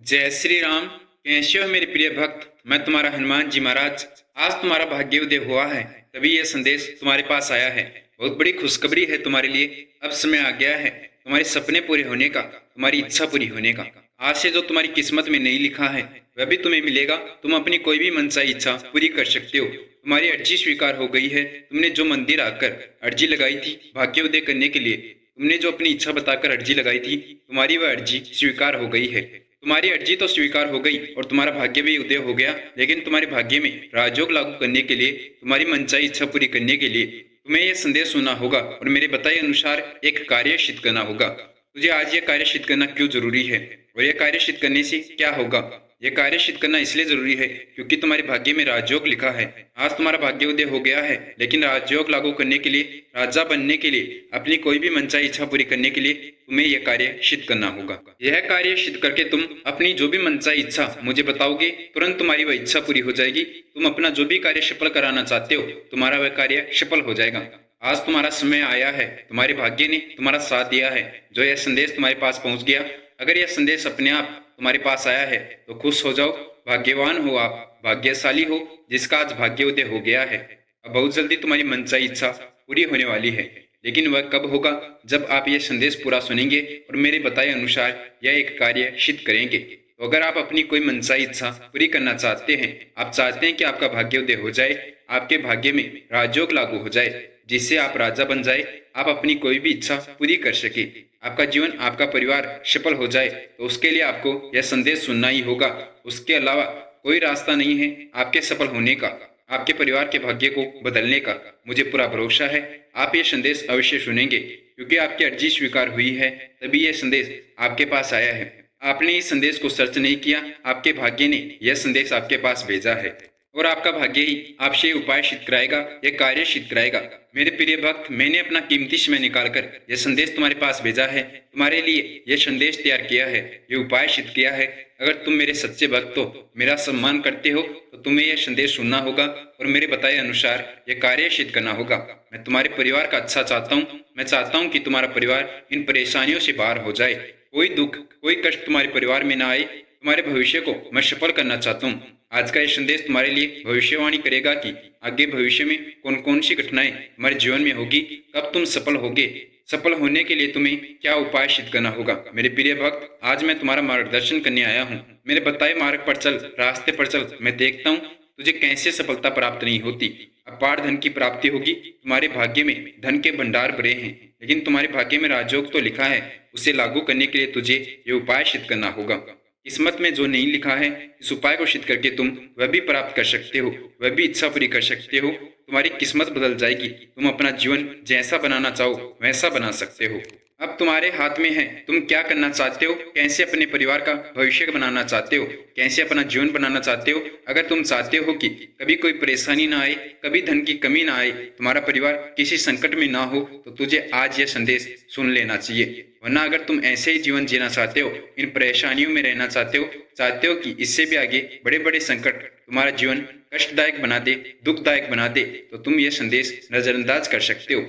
जय श्री राम। कैसे हो मेरे प्रिय भक्त? मैं तुम्हारा हनुमान जी महाराज। आज तुम्हारा भाग्योदय हुआ है, तभी यह संदेश तुम्हारे पास आया है। बहुत बड़ी खुशखबरी है तुम्हारे लिए। अब समय आ गया है तुम्हारे सपने पूरे होने का, तुम्हारी इच्छा पूरी होने का। आज से जो तुम्हारी किस्मत में नहीं लिखा है वह भी तुम्हें मिलेगा। तुम अपनी कोई भी मनचाही इच्छा पूरी कर सकते हो। तुम्हारी अर्जी स्वीकार हो गई है। तुमने जो मंदिर आकर अर्जी लगाई थी भाग्योदय करने के लिए, तुमने जो अपनी इच्छा बताकर अर्जी लगाई थी, तुम्हारी वह अर्जी स्वीकार हो गई है। तुम्हारी अर्जी तो स्वीकार हो गई और तुम्हारा भाग्य भी उदय हो गया, लेकिन तुम्हारे भाग्य में राजयोग लागू करने के लिए, तुम्हारी मनचाही इच्छा पूरी करने के लिए तुम्हें यह संदेश सुनना होगा और मेरे बताए अनुसार एक कार्य सिद्ध करना होगा। तुझे आज यह कार्य सिद्ध करना क्यों जरूरी है और यह कार्य सिद्ध करने से क्या होगा? यह कार्य सिद्ध करना इसलिए जरूरी है क्योंकि तुम्हारे भाग्य में राजयोग लिखा है। आज तुम्हारा भाग्य उदय हो गया है, लेकिन राजयोग लागू करने के लिए, राजा बनने के लिए, अपनी कोई भी मनचाही इच्छा पूरी करने के लिए तुम्हें यह कार्य सिद्ध करना होगा। यह कार्य सिद्ध करके तुम अपनी जो भी मनचाही इच्छा मुझे बताओगे, तुरंत तुम्हारी वह इच्छा पूरी हो जाएगी। तुम अपना जो भी कार्य सफल कराना चाहते हो, तुम्हारा वह कार्य सफल हो जाएगा। आज तुम्हारा समय आया है, तुम्हारे भाग्य ने तुम्हारा साथ दिया है। जो यह संदेश तुम्हारे पास पहुंच गया, अगर यह संदेश अपने आप तुम्हारे पास आया है तो खुश हो जाओ। भाग्यवान हो आप, भाग्यशाली हो जिसका आज भाग्योदय हो गया है। अब बहुत जल्दी तुम्हारी मनचाही इच्छा पूरी होने वाली है, लेकिन वह कब होगा? जब आप यह संदेश पूरा सुनेंगे और मेरे बताए अनुसार यह एक कार्य सिद्ध करेंगे। तो अगर आप अपनी कोई मनचाही इच्छा पूरी करना चाहते हैं, आप चाहते हैं कि आपका भाग्योदय हो जाए, आपके भाग्य में राजयोग लागू हो जाए, जिससे आप राजा बन जाए, आप अपनी कोई भी इच्छा पूरी कर सके, आपका जीवन, आपका परिवार सफल हो जाए, तो उसके लिए आपको यह संदेश सुनना ही होगा। उसके अलावा कोई रास्ता नहीं है आपके सफल होने का, आपके परिवार के भाग्य को बदलने का। मुझे पूरा भरोसा है आप ये संदेश अवश्य सुनेंगे, क्योंकि आपकी अर्जी स्वीकार हुई है, तभी यह संदेश आपके पास आया है। आपने इस संदेश को सर्च नहीं किया, आपके भाग्य ने यह संदेश आपके पास भेजा है और आपका भाग्य ही आपसे उपाय सिद्ध कराएगा, यह कार्य सिद्ध कराएगा। मेरे प्रिय भक्त, मैंने अपना कीमती समय निकालकर यह संदेश तुम्हारे पास भेजा है, तुम्हारे लिए यह संदेश तैयार किया है, यह उपाय सिद्ध किया है। अगर तुम मेरे सच्चे भक्त हो, मेरा सम्मान करते हो, तो तुम्हें यह संदेश सुनना होगा और मेरे बताए अनुसार यह कार्य सिद्ध करना होगा। मैं तुम्हारे परिवार का अच्छा चाहता हूँ। मैं चाहता हूँ कि तुम्हारा परिवार इन परेशानियों से बाहर हो जाए, कोई दुख, कोई कष्ट तुम्हारे परिवार में ना आए। तुम्हारे भविष्य को मैं सफल करना चाहता हूँ। आज का यह संदेश तुम्हारे लिए भविष्यवाणी करेगा कि आगे भविष्य में कौन कौन सी घटनाएं तुम्हारे जीवन में होगी, कब तुम सफल होगे, सफल होने के लिए तुम्हें क्या उपाय सिद्ध करना होगा। मेरे प्रिय भक्त, आज मैं तुम्हारा मार्गदर्शन करने आया हूँ। मेरे बताए मार्ग पर चल, रास्ते पर चल। मैं देखता हूँ तुझे कैसे सफलता प्राप्त नहीं होती। अपार धन की प्राप्ति होगी। तुम्हारे भाग्य में धन के भंडार भरे हैं, लेकिन तुम्हारे भाग्य में राजयोग तो लिखा है। उसे लागू करने के लिए तुझे ये उपाय सिद्ध करना होगा। किस्मत में जो नहीं लिखा है, इस उपाय को सिद्ध करके तुम वह भी प्राप्त कर सकते हो, वह भी इच्छा पूरी कर सकते हो। तुम्हारी किस्मत बदल जाएगी। तुम अपना जीवन जैसा बनाना चाहो वैसा बना सकते हो। अब तुम्हारे हाथ में है, तुम क्या करना चाहते हो, कैसे अपने परिवार का भविष्य बनाना चाहते हो, कैसे अपना जीवन बनाना चाहते हो। अगर तुम चाहते हो कि कभी कोई परेशानी ना आए, कभी धन की कमी ना आए, तुम्हारा परिवार किसी संकट में ना हो, तो तुझे आज यह संदेश सुन लेना चाहिए। वरना अगर तुम ऐसे ही जीवन जीना चाहते हो, इन परेशानियों में रहना चाहते हो कि इससे भी आगे बड़े बड़े संकट तुम्हारा जीवन कष्टदायक बना दे, दुखदायक बना दे, तो तुम यह संदेश नजरअंदाज कर सकते हो।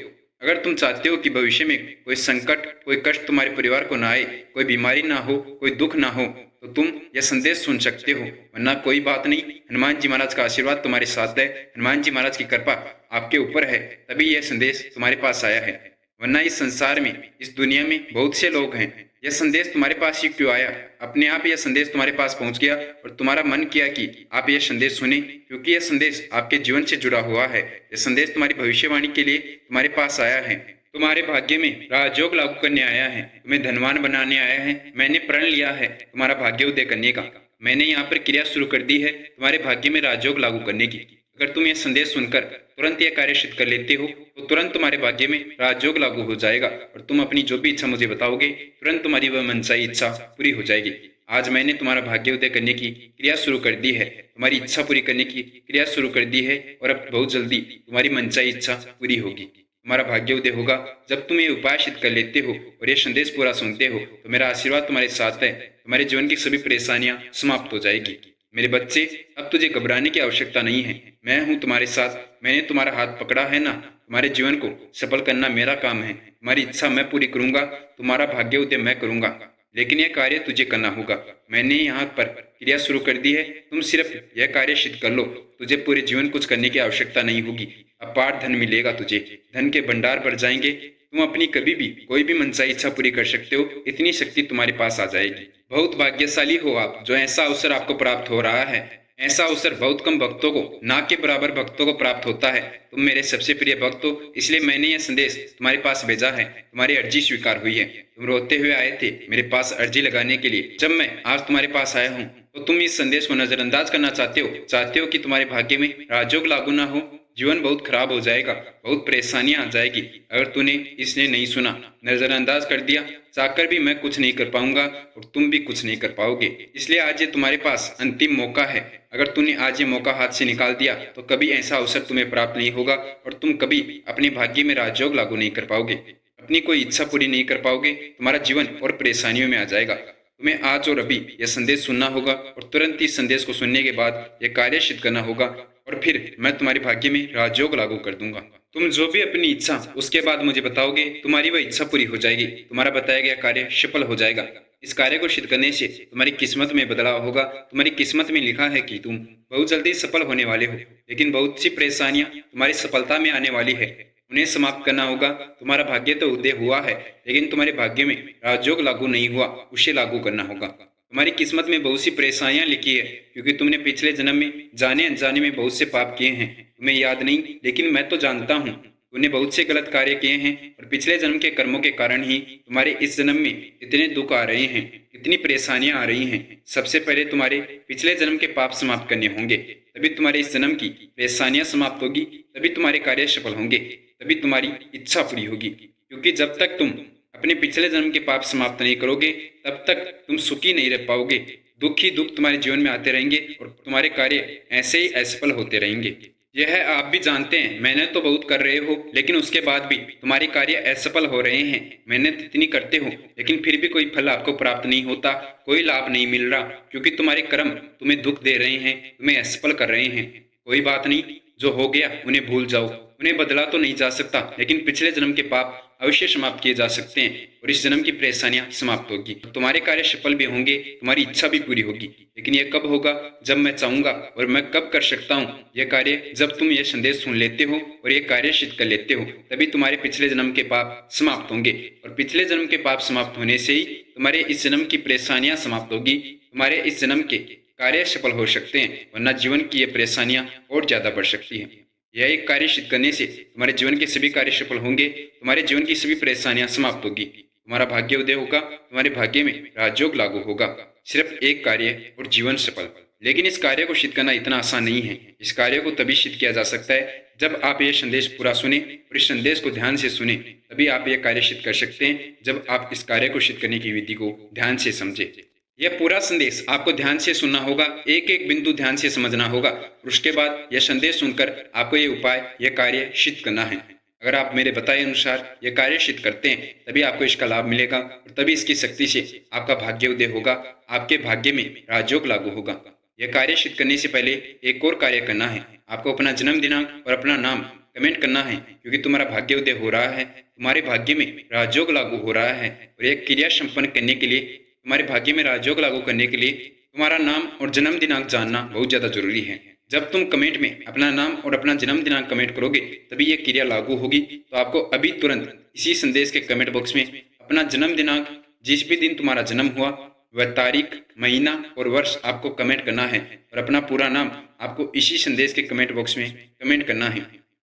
अगर तुम चाहते हो कि भविष्य में कोई संकट, कोई कष्ट तुम्हारे परिवार को ना आए, कोई बीमारी ना हो, कोई दुख ना हो, तो तुम यह संदेश सुन सकते हो। वरना कोई बात नहीं, हनुमान जी महाराज का आशीर्वाद तुम्हारे साथ है, हनुमान जी महाराज की कृपा आपके ऊपर है, तभी यह संदेश तुम्हारे पास आया है। वरना इस संसार में, इस दुनिया में बहुत से लोग हैं। यह संदेश तुम्हारे पास ही क्यों आया? अपने आप यह संदेश तुम्हारे पास पहुंच गया और तुम्हारा मन किया कि आप यह संदेश सुने, क्योंकि यह संदेश आपके जीवन से जुड़ा हुआ है। यह संदेश तुम्हारी भविष्यवाणी के लिए तुम्हारे पास आया है। तुम्हारे भाग्य में राजयोग लागू करने आया है, तुम्हें धनवान बनाने आया है। मैंने प्रण लिया है तुम्हारा भाग्योदय करने का। मैंने यहाँ पर क्रिया शुरू कर दी है तुम्हारे भाग्य में राजयोग लागू करने की। अगर तुम यह संदेश सुनकर तुरंत यह कार्य सिद्ध कर लेते हो, तो तुरंत तुम्हारे भाग्य में राजयोग लागू हो जाएगा और तुम अपनी जो भी इच्छा मुझे बताओगे, तुरंत तुम्हारी वह मनचाही इच्छा पूरी हो जाएगी। आज मैंने तुम्हारा भाग्योदय करने की क्रिया शुरू कर दी है, तुम्हारी इच्छा पूरी करने की क्रिया शुरू कर दी है और अब बहुत जल्दी तुम्हारी मनचाही इच्छा पूरी होगी। तुम्हारा भाग्योदय होगा जब तुम ये उपाय सिद्ध कर लेते हो और ये संदेश पूरा सुनते हो। तो मेरा आशीर्वाद तुम्हारे साथ है, तुम्हारे जीवन की सभी परेशानियां समाप्त हो जाएगी। मेरे बच्चे, अब तुझे घबराने की आवश्यकता नहीं है। मैं हूँ तुम्हारे साथ। मैंने तुम्हारा हाथ पकड़ा है ना। तुम्हारे जीवन को सफल करना मेरा काम है। तुम्हारी इच्छा मैं पूरी करूंगा, तुम्हारा भाग्योदय मैं करूंगा। लेकिन यह कार्य तुझे करना होगा। मैंने यहाँ पर क्रिया शुरू कर दी है, तुम सिर्फ यह कार्य सिद्ध कर लो। तुझे पूरे जीवन कुछ करने की आवश्यकता नहीं होगी। अपार धन मिलेगा तुझे, धन के भंडार भर जाएंगे। तुम अपनी कभी भी कोई भी मनचाही इच्छा पूरी कर सकते हो, इतनी शक्ति तुम्हारे पास आ जाएगी। बहुत भाग्यशाली हो आप, जो ऐसा अवसर आपको प्राप्त हो रहा है। ऐसा अवसर बहुत कम भक्तों को, ना के बराबर भक्तों को प्राप्त होता है। तुम मेरे सबसे प्रिय भक्त हो, इसलिए मैंने यह संदेश तुम्हारे पास भेजा है। तुम्हारी अर्जी स्वीकार हुई है। तुम रोते हुए आए थे मेरे पास अर्जी लगाने के लिए। जब मैं आज तुम्हारे पास आया हूँ तो तुम इस संदेश को नजरअंदाज करना चाहते हो कि तुम्हारे भाग्य में राजयोग लागू ना हो। जीवन बहुत खराब हो जाएगा, बहुत परेशानियां आ जाएगी अगर तूने इसने नहीं सुना, नजरअंदाज कर दिया। चाहकर भी मैं कुछ नहीं कर पाऊंगा और तुम भी कुछ नहीं कर पाओगे। इसलिए आज ये तुम्हारे पास अंतिम मौका है। अगर तूने आज ये मौका हाथ से निकाल दिया तो कभी ऐसा अवसर तुम्हें प्राप्त नहीं होगा और तुम कभी अपने भाग्य में राजयोग लागू नहीं कर पाओगे, अपनी कोई इच्छा पूरी नहीं कर पाओगे। तुम्हारा जीवन और परेशानियों में आ जाएगा। तुम्हें आज और अभी यह संदेश सुनना होगा और तुरंत इस संदेश को सुनने के बाद यह कार्य सिद्ध करना होगा और फिर मैं तुम्हारे भाग्य में राजयोग लागू कर दूंगा। तुम जो भी अपनी इच्छा उसके बाद मुझे बताओगे, तुम्हारी वह इच्छा पूरी हो जाएगी। तुम्हारा बताया गया कार्य सफल हो जाएगा। इस कार्य को सिद्ध करने से तुम्हारी किस्मत में बदलाव होगा। तुम्हारी किस्मत में लिखा है कि तुम बहुत जल्दी सफल होने वाले हो, लेकिन बहुत सी परेशानियां तुम्हारी सफलता में आने वाली है। उन्हें समाप्त करना होगा। तुम्हारा भाग्य तो उदय हुआ है, लेकिन तुम्हारे भाग्य में राजयोग लागू नहीं हुआ, उसे लागू करना होगा। तुम्हारी किस्मत में बहुत सी परेशानियां लिखी है, क्योंकि तुमने पिछले जन्म में जाने अनजाने में बहुत से पाप किए हैं। तुम्हें याद नहीं, लेकिन मैं तो जानता हूँ। तुमने बहुत से गलत कार्य किए हैं और पिछले जन्म के कर्मों के कारण ही तुम्हारे इस जन्म में इतने दुख आ रहे हैं, इतनी परेशानियां आ रही हैं। सबसे पहले तुम्हारे पिछले जन्म के पाप समाप्त करने होंगे, तभी तुम्हारे इस जन्म की परेशानियां समाप्त होगी, तभी तुम्हारे कार्य सफल होंगे, तभी तुम्हारी इच्छा पूरी होगी। क्योंकि जब तक तुम अपने पिछले जन्म के पाप समाप्त नहीं करोगे, तब तक तुम सुखी नहीं रह पाओगे। दुख ही दुख तुम्हारे जीवन में आते रहेंगे और तुम्हारे कार्य ऐसे ही असफल होते रहेंगे। यह आप भी जानते हैं। मेहनत तो बहुत कर रहे हो, लेकिन उसके बाद भी तुम्हारे कार्य असफल हो रहे हैं। मेहनत इतनी करते हो, लेकिन फिर भी कोई फल आपको प्राप्त नहीं होता, कोई लाभ नहीं मिल रहा, क्योंकि तुम्हारे कर्म तुम्हें दुख दे रहे हैं, तुम्हें असफल कर रहे हैं। कोई बात नहीं, जो हो गया उन्हें भूल जाओ। उन्हें बदला तो नहीं जा सकता, लेकिन पिछले जन्म के पाप अवश्य समाप्त किए जा सकते हैं और इस जन्म की परेशानियां समाप्त होगी। तुम्हारे कार्य सफल भी होंगे, तुम्हारी इच्छा भी पूरी होगी। लेकिन यह कब होगा? जब मैं चाहूंगा। और मैं कब कर सकता हूँ यह कार्य? जब तुम यह संदेश सुन लेते हो और यह कार्य सिद्ध कर लेते हो, तभी तुम्हारे पिछले जन्म के पाप समाप्त होंगे और पिछले जन्म के पाप समाप्त होने से ही तुम्हारे इस जन्म की परेशानियां समाप्त होगी। तुम्हारे इस जन्म के कार्य सफल हो सकते हैं, वरना जीवन की ये परेशानियां और ज्यादा बढ़ सकती हैं। यह एक कार्य सिद्ध करने से तुम्हारे जीवन के सभी कार्य सफल होंगे, तुम्हारे जीवन की सभी परेशानियां समाप्त होगी, तुम्हारा भाग्य उदय होगा, तुम्हारे भाग्य में राजयोग लागू होगा। सिर्फ एक कार्य और जीवन सफल। लेकिन इस कार्य को सिद्ध करना इतना आसान नहीं है। इस कार्य को तभी सिद्ध किया जा सकता है जब आप यह संदेश पूरा सुने और इस संदेश को ध्यान से सुने। तभी आप यह कार्य सिद्ध कर सकते हैं, जब आप इस कार्य को सिद्ध करने की विधि को ध्यान से समझे। यह पूरा संदेश आपको ध्यान से सुनना होगा, एक एक बिंदु ध्यान से समझना होगा और उसके बाद यह संदेश सुनकर आपको यह उपाय, यह कार्य सिद्ध करना है। अगर आप मेरे बताए अनुसार यह कार्य सिद्ध करते हैं, तभी आपको इसका लाभ मिलेगा और तभी इसकी शक्ति से आपका भाग्य उदय होगा, आपके भाग्य में राजयोग लागू होगा। यह कार्य सिद्ध करने से पहले एक और कार्य करना है। आपको अपना जन्म दिनांक और अपना नाम कमेंट करना है, क्योंकि तुम्हारा भाग्य उदय हो रहा है, तुम्हारे भाग्य में राजयोग लागू हो रहा है। और यह क्रिया संपन्न करने के लिए, तुम्हारे भाग्य में राजयोग लागू करने के लिए तुम्हारा नाम और जन्म दिनांक जानना बहुत ज्यादा जरूरी है। जब तुम कमेंट में अपना नाम और अपना जन्म दिनांक कमेंट करोगे, तभी यह क्रिया लागू होगी। तो आपको अभी तुरंत इसी संदेश के कमेंट बॉक्स में अपना जन्म दिनांक, जिस भी दिन तुम्हारा जन्म हुआ वह तारीख, महीना और वर्ष आपको कमेंट करना है और अपना पूरा नाम आपको इसी संदेश के कमेंट बॉक्स में कमेंट करना है।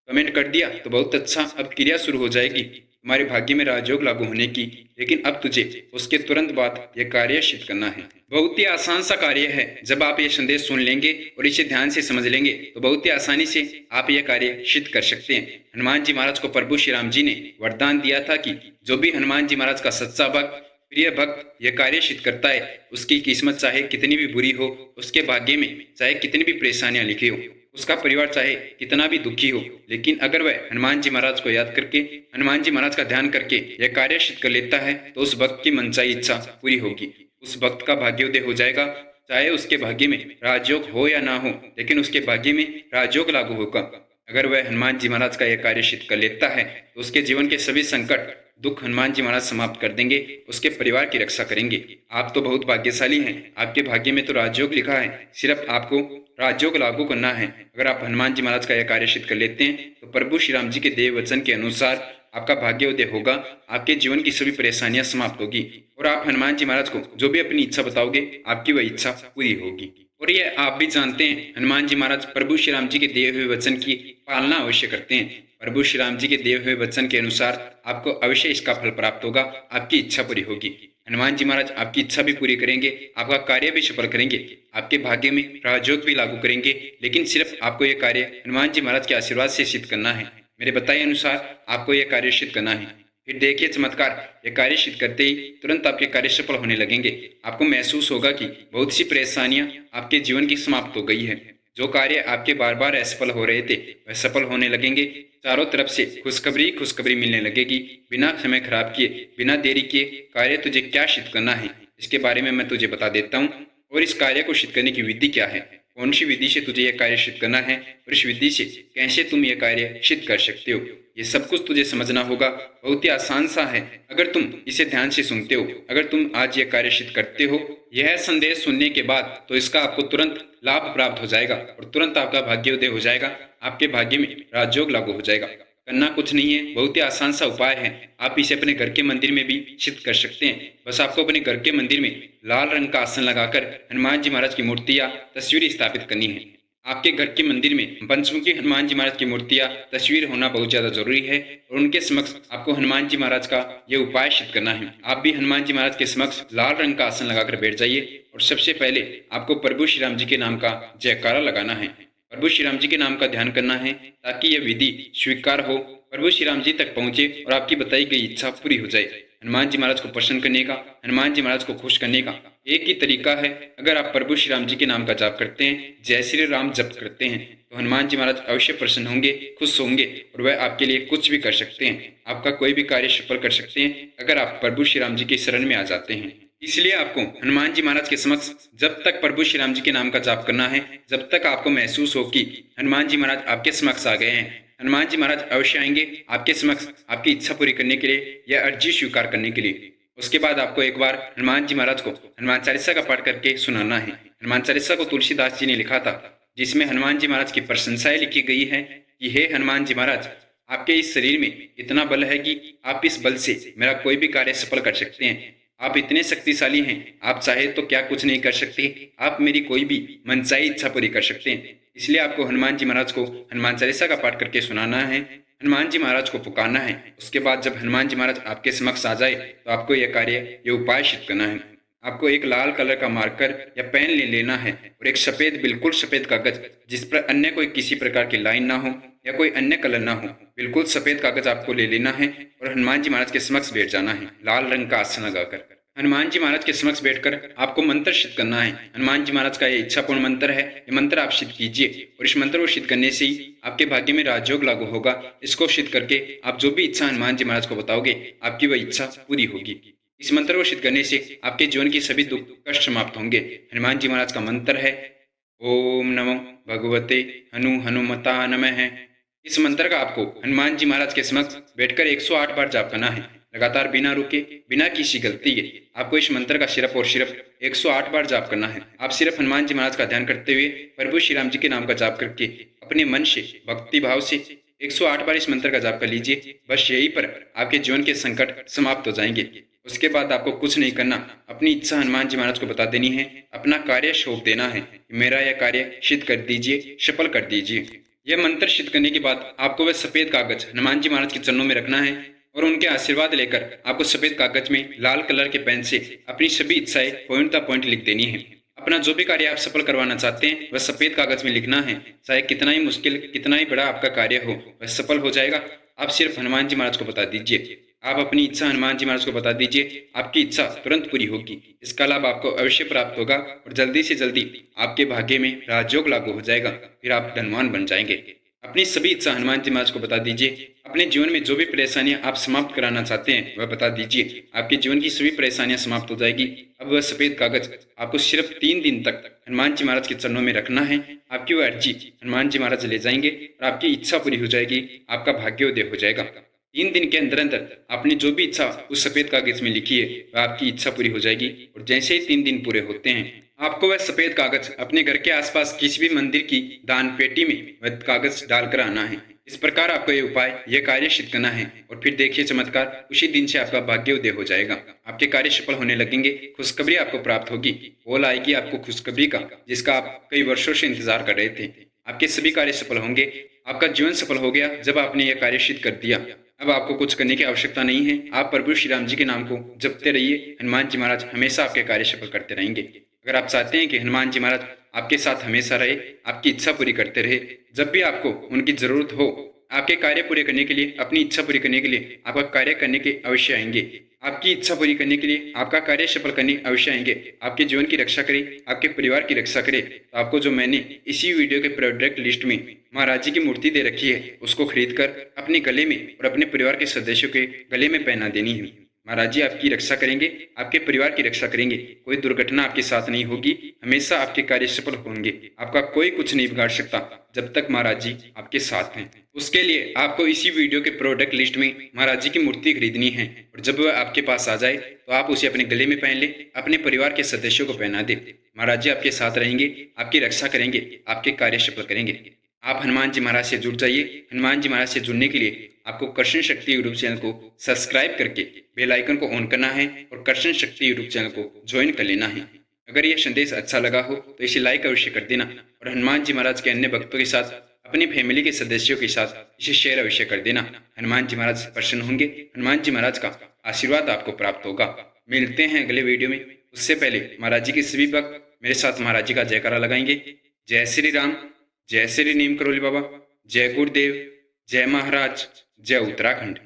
कमेंट कर दिया तो बहुत अच्छा। अब क्रिया शुरू हो जाएगी तुम्हारे भाग्य में राजयोग लागू होने की, लेकिन अब तुझे उसके तुरंत बाद यह कार्य सिद्ध करना है। बहुत ही आसान सा कार्य है। जब आप ये संदेश सुन लेंगे और इसे ध्यान से समझ लेंगे तो बहुत ही आसानी से आप यह कार्य सिद्ध कर सकते हैं। हनुमान जी महाराज को प्रभु श्री राम जी ने वरदान दिया था कि जो भी हनुमान जी महाराज का सच्चा भक्त, प्रिय भक्त यह कार्य सिद्ध करता है, उसकी किस्मत चाहे कितनी भी बुरी हो, उसके भाग्य में चाहे कितनी भी परेशानियां लिखी हो, उसका परिवार चाहे कितना भी दुखी हो, लेकिन अगर वह हनुमान जी महाराज को याद करके, हनुमान जी महाराज का ध्यान करके यह कार्य सिद्ध कर लेता है, तो उस भक्त की मनचाही इच्छा पूरी होगी। उस भक्त का भाग्योदय हो जाएगा। चाहे उसके भाग्य में राजयोग हो या ना हो, लेकिन उसके भाग्य में राजयोग लागू होगा। अगर वह हनुमान जी महाराज का यह कार्य सिद्ध कर लेता है, तो उसके जीवन के सभी संकट दुख हनुमान जी महाराज समाप्त कर देंगे, उसके परिवार की रक्षा करेंगे। आप तो बहुत भाग्यशाली हैं, आपके भाग्य में तो राजयोग लिखा है, सिर्फ आपको राजयोग लागू करना है। अगर आप हनुमान जी महाराज का यह कार्य सिद्ध कर लेते हैं तो प्रभु श्री राम जी के देव वचन के अनुसार आपका भाग्योदय होगा, आपके जीवन की सभी परेशानियां समाप्त होगी और आप हनुमान जी महाराज को जो भी अपनी इच्छा बताओगे आपकी वह इच्छा पूरी होगी। और ये आप भी जानते हैं, हनुमान जी महाराज प्रभु श्री राम जी के दिए हुए वचन की पालना अवश्य करते हैं। प्रभु श्री राम जी के दिए हुए वचन के अनुसार आपको अवश्य इसका फल प्राप्त होगा, आपकी इच्छा पूरी होगी। हनुमान जी महाराज आपकी इच्छा भी पूरी करेंगे, आपका कार्य भी सफल करेंगे, आपके भाग्य में राजयोग भी लागू करेंगे। लेकिन सिर्फ आपको यह कार्य हनुमान जी महाराज के आशीर्वाद से सिद्ध करना है, मेरे बताए अनुसार आपको यह कार्य सिद्ध करना है। फिर देखिए चमत्कार, ये कार्य सिद्ध करते ही तुरंत आपके कार्य सफल होने लगेंगे। आपको महसूस होगा कि बहुत सी परेशानियां आपके जीवन की समाप्त हो गई है। जो कार्य आपके बार बार असफल हो रहे थे वह सफल होने लगेंगे। चारों तरफ से खुशखबरी मिलने लगेगी। बिना समय खराब किए, बिना देरी किए कार्य तुझे क्या सिद्ध करना है इसके बारे में मैं तुझे बता देता हूँ। और इस कार्य को सिद्ध करने की विधि क्या है, कौन सी विधि से तुझे यह कार्य सिद्ध करना है और इस विधि से कैसे तुम यह कार्य सिद्ध कर सकते हो, ये सब कुछ तुझे समझना होगा। बहुत ही आसान सा है, अगर तुम इसे ध्यान से सुनते हो, अगर तुम आज यह कार्य सिद्ध करते हो, यह संदेश सुनने के बाद तो इसका आपको तुरंत लाभ प्राप्त हो जाएगा और तुरंत आपका भाग्योदय हो जाएगा, आपके भाग्य में राजयोग लागू हो जाएगा। करना कुछ नहीं है, बहुत ही आसान सा उपाय है। आप इसे अपने घर के मंदिर में भी सिद्ध कर सकते हैं। बस आपको अपने घर के मंदिर में लाल रंग का आसन लगाकर हनुमान जी महाराज की मूर्ति या तस्वीर स्थापित करनी है। आपके घर के मंदिर में पंचमुखी हनुमान जी महाराज की मूर्ति या तस्वीर होना बहुत ज्यादा जरूरी है और उनके समक्ष आपको हनुमान जी महाराज का यह उपाय सिद्ध करना है। आप भी हनुमान जी महाराज के समक्ष लाल रंग का आसन लगाकर बैठ जाइए और सबसे पहले आपको प्रभु श्री राम जी के नाम का जयकारा लगाना है। प्रभु श्री राम जी के नाम का ध्यान करना है ताकि यह विधि स्वीकार हो, प्रभु श्री राम जी तक पहुंचे और आपकी बताई गई इच्छा पूरी हो जाए। हनुमान जी महाराज को प्रसन्न करने का, हनुमान जी महाराज को खुश करने का एक ही तरीका है। अगर आप प्रभु श्री राम जी के नाम का जाप करते हैं, जय श्री राम जप करते हैं, तो हनुमान जी महाराज अवश्य प्रसन्न होंगे, खुश होंगे और वह आपके लिए कुछ भी कर सकते हैं। आपका कोई भी कार्य सफल कर सकते हैं अगर आप प्रभु श्री राम जी की शरण में आ जाते हैं। इसलिए आपको हनुमान जी महाराज के समक्ष जब तक प्रभु श्री राम जी के नाम का जाप करना है, जब तक आपको महसूस हो कि हनुमान जी महाराज आपके समक्ष आ गए हैं। हनुमान जी महाराज अवश्य आएंगे आपके समक्ष आपकी इच्छा पूरी करने के लिए या अर्जी स्वीकार करने के लिए। उसके बाद आपको एक बार हनुमान जी महाराज को हनुमान चालीसा का पाठ करके सुनाना है। हनुमान चालीसा को तुलसीदास जी ने लिखा था, जिसमें हनुमान जी महाराज की प्रशंसाएं लिखी गई है कि हे हनुमान जी महाराज, आपके इस शरीर में इतना बल है कि आप इस बल से मेरा कोई भी कार्य सफल कर सकते हैं। आप इतने शक्तिशाली हैं, आप चाहे तो क्या कुछ नहीं कर सकते, आप मेरी कोई भी मनचाही इच्छा पूरी कर सकते हैं। इसलिए आपको हनुमान जी महाराज को हनुमान चालीसा का पाठ करके सुनाना है, हनुमान जी महाराज को पुकारना है। उसके बाद जब हनुमान जी महाराज आपके समक्ष आ जाए तो आपको यह कार्य, यह उपाय सिद्ध करना है। आपको एक लाल कलर का मार्कर या पेन ले लेना है और एक सफेद, बिल्कुल सफेद कागज जिस पर अन्य कोई किसी प्रकार की लाइन ना हो या कोई अन्य कलर ना हो, बिल्कुल सफेद कागज आपको ले लेना है और हनुमान जी महाराज के समक्ष बैठ जाना है लाल रंग का आसन लगाकर। हनुमान जी महाराज के समक्ष बैठकर आपको मंत्र सिद्ध करना है। हनुमान जी महाराज का ये इच्छापूर्ण मंत्र है, ये मंत्र आप सिद्ध कीजिए और इस मंत्र को सिद्ध करने से ही आपके भाग्य में राजयोग लागू होगा। इसको सिद्ध करके आप जो भी इच्छा हनुमान जी महाराज को बताओगे आपकी वह इच्छा पूरी होगी। इस मंत्र को सिद्ध करने से आपके जीवन की सभी दुख कष्ट समाप्त होंगे। हनुमान जी महाराज का मंत्र है ओम नमो भगवते हनुमता नमः। इस मंत्र का आपको हनुमान जी महाराज के समक्ष बैठकर 108 बार जाप करना है, लगातार बिना रुके, बिना किसी गलती के। आपको इस मंत्र का सिर्फ और सिर्फ 108 बार जाप करना है। आप सिर्फ हनुमान जी महाराज का ध्यान करते हुए प्रभु श्री राम जी के नाम का जाप करके अपने मन से, भक्ति भाव से 108 बार इस मंत्र का जाप कर लीजिए। बस यही पर आपके जीवन के संकट समाप्त हो जाएंगे। उसके बाद आपको कुछ नहीं करना, अपनी इच्छा हनुमान जी महाराज को बता देनी है, अपना कार्य सौंप देना है, मेरा यह कार्य सिद्ध कर दीजिए, सफल कर दीजिए। यह मंत्र सिद्ध करने के बाद आपको वह सफेद कागज हनुमान जी महाराज के चरणों में रखना है और उनके आशीर्वाद लेकर आपको सफेद कागज में लाल कलर के पेन से अपनी सभी इच्छाएं पॉइंट का पॉइंट लिख देनी है। अपना जो भी कार्य आप सफल करवाना चाहते हैं वह सफेद कागज में लिखना है। चाहे कितना ही मुश्किल, कितना ही बड़ा आपका कार्य हो, वह सफल हो जाएगा। आप सिर्फ हनुमान जी महाराज को बता दीजिए, आप अपनी इच्छा हनुमान जी महाराज को बता दीजिए, आपकी इच्छा तुरंत पूरी होगी। इसका लाभ आपको अवश्य प्राप्त होगा और जल्दी से जल्दी आपके भाग्य में राजयोग लागू हो जाएगा। फिर आप धनवान बन जाएंगे। अपनी सभी इच्छा हनुमान जी महाराज को बता दीजिए। अपने जीवन में जो भी परेशानियां आप समाप्त कराना चाहते हैं वह बता दीजिए, आपके जीवन की सभी परेशानियां समाप्त हो जाएगी। अब वह सफेद कागज आपको सिर्फ 3 दिन तक हनुमान जी महाराज के चरणों में रखना है। आपकी वह अर्जी हनुमान जी महाराज ले जाएंगे और आपकी इच्छा पूरी हो जाएगी, आपका भाग्योदय हो जाएगा। 3 दिन के अंदर अंदर आपने जो भी इच्छा उस सफेद कागज में लिखी है वह आपकी इच्छा पूरी हो जाएगी। और जैसे ही 3 दिन पूरे होते हैं आपको वह सफेद कागज अपने घर के आसपास किसी भी मंदिर की दान पेटी में वह कागज डालकर आना है। इस प्रकार आपको ये उपाय यह कार्य सिद्ध करना है और फिर देखिए चमत्कार, उसी दिन से आपका भाग्योदय हो जाएगा। आपके कार्य सफल होने लगेंगे, खुशखबरी आपको प्राप्त होगी, कॉल आएगी आपको खुशखबरी का जिसका आप कई वर्षों से इंतजार कर रहे थे। आपके सभी कार्य सफल होंगे, आपका जीवन सफल हो गया जब आपने यह कार्य सिद्ध कर दिया। अब आपको कुछ करने की आवश्यकता नहीं है, आप प्रभु श्री राम जी के नाम को जपते रहिए। हनुमान जी महाराज हमेशा आपके कार्य सफल करते रहेंगे। अगर आप चाहते हैं कि हनुमान जी महाराज आपके साथ हमेशा रहे, आपकी इच्छा पूरी करते रहे, जब भी आपको उनकी जरूरत हो, आपके कार्य पूरे करने के लिए, अपनी इच्छा पूरी करने के लिए आपका कार्य करने के अवश्य आएंगे। आपकी इच्छा पूरी करने के लिए, आपका कार्य सफल करने अवश्य आएंगे। आपके जीवन की रक्षा करे, आपके परिवार की रक्षा करे। तो आपको जो मैंने इसी वीडियो के प्रोडक्ट लिस्ट में महाराज जी की मूर्ति दे रखी है उसको खरीद कर अपने गले में और अपने परिवार के सदस्यों के गले में पहना देनी है। महाराज जी आपकी रक्षा करेंगे, आपके परिवार की रक्षा करेंगे, कोई दुर्घटना आपके साथ नहीं होगी, हमेशा आपके कार्य सफल होंगे। आपका कोई कुछ नहीं बिगाड़ सकता जब तक महाराज जी आपके साथ हैं। उसके लिए आपको इसी वीडियो के प्रोडक्ट लिस्ट में महाराज जी की मूर्ति खरीदनी है और जब वह आपके पास आ जाए तो आप उसे अपने गले में पहन ले, अपने परिवार के सदस्यों को पहना दे। महाराज जी आपके साथ रहेंगे, आपकी रक्षा करेंगे, आपके कार्य सफल करेंगे। आप हनुमान जी महाराज से जुड़ जाइए। हनुमान जी महाराज से जुड़ने के लिए आपको कृष्ण शक्ति यूट्यूब चैनल को सब्सक्राइब करके बेल आइकन को ऑन करना है और कृष्ण शक्ति यूट्यूब चैनल को ज्वाइन कर लेना है। अगर यह संदेश अच्छा लगा हो तो इसे लाइक अवश्य कर देना और हनुमान जी महाराज के अन्य भक्तों के साथ, अपनी फैमिली के सदस्यों के साथ इसे शेयर अवश्य कर देना। हनुमान जी महाराज प्रसन्न होंगे, हनुमान जी महाराज का आशीर्वाद आपको प्राप्त होगा। मिलते हैं अगले वीडियो में। उससे पहले महाराज जी के सभी भक्त मेरे साथ महाराज जी का जयकारा लगाएंगे। जय श्री राम, जय श्री नीम करोली बाबा, जय गुरुदेव, जय महाराज, जय उत्तराखंड।